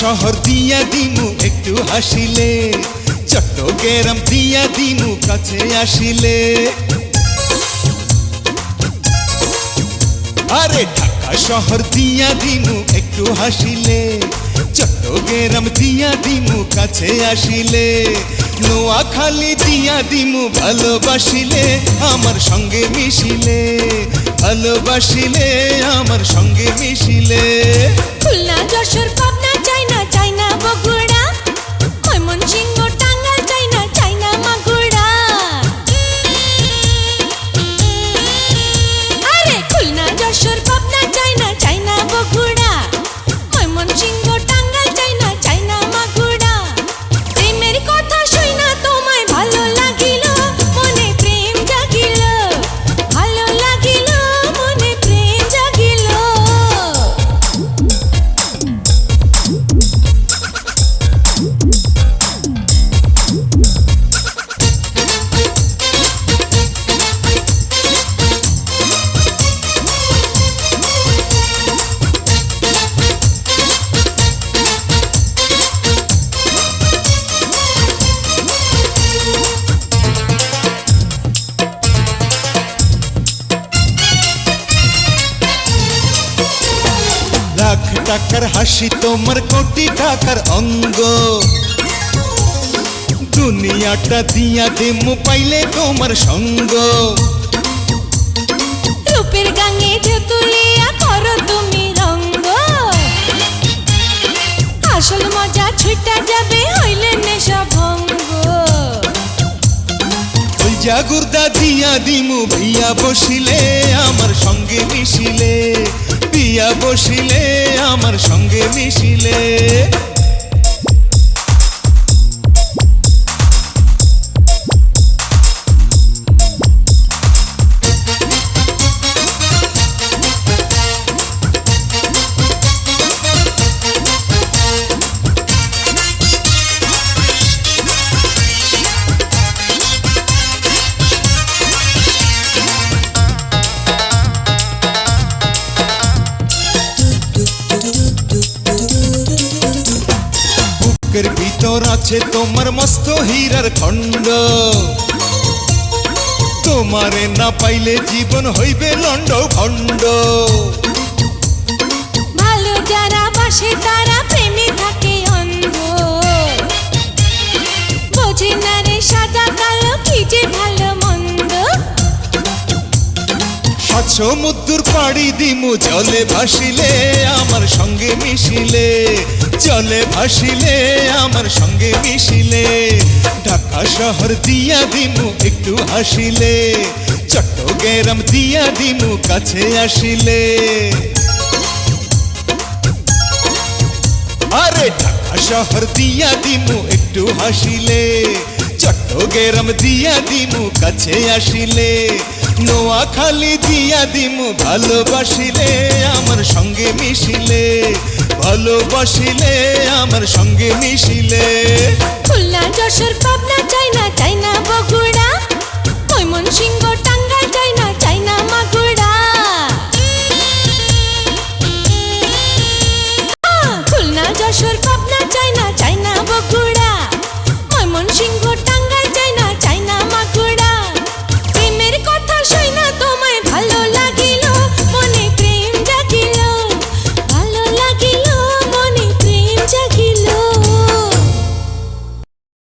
শহর দিয়া দিমু একটু হাসিলে, চট্টগ্রাম দিয়া দিমু কাছে আসিলে। আরে ঢাকা শহর দিয়া দিমু একটু হাসিলে, চট্টগ্রাম দিয়া দিমু কাছে আসিলে। নোয়াখালী দিয়া দিমু ভালোবাসিলে, আমার সঙ্গে মিশিলে, ভালোবাসিলে আমার সঙ্গে মিশিলে। খুলনা যশোর পাবনা চাইনা চাইনা বগুড়া, ময়মনসিংহ টাঙ্গাইল চাইনা চাইনা মাগুরা। আরে খুলনা যশোর পাবনা চাইনা চাইনা বগুড়া, ময়মনসিংহ টাঙ্গাইল চাইনা চাইনা মাগুরা। প্রেমের কথা শুইনা তোমায় ভালো লাগিল, মনে প্রেম জাগিল, ভালো লাগিল মনে প্রেম জাগিল। লাখ টাকার হাসি তোমার কোটি টাকার অঙ্গ, দুনিয়াটা দিয়া দিমু পাইলে তোমার সঙ্গ। রূপের গাঙে ঝুতুলিয়া করো তুমি রঙ্গ, আসল মজা ছুটা যাবে হইলে নেশা ভঙ্গ। ওই জাগুরদা দিয়া দিমু বিয়া বসিলে, আমার সঙ্গে মিশিলে, বিয়া বসিলে আমার সঙ্গে মিশিলে। বুকের ভিতর আছে তোমার মস্ত হীরার খণ্ড, তোমারে না পাইলে জীবন হইবে লন্ড ভণ্ড। ভালো যারা বাসে তারা প্রেমে থাকে অন্ধ, বোঝে না রে সাদা কালো কি যে ভালো মন্দ। সাত সমুদ্র পাড়ি দিমু জলে ভাসিলে, আমার সঙ্গে মিশিলে, জলে ভাসিলে আমার সঙ্গে মিশিলে। ঢাকা শহর দিয়া দিমু একটু হাসিলে, চট্টগ্রাম দিয়া দিমু কাছে আসিলে। আরে ঢাকা শহর দিয়া দিমু একটু হাসিলে, চট্টগ্রাম দিয়া দিমু কাছে আসিলে। নোয়াখালী দিয়া দিমু ভালোবাসিলে, আমার সঙ্গে মিশিলে, ভালোবাসিলে আমার সঙ্গে মিশিলে।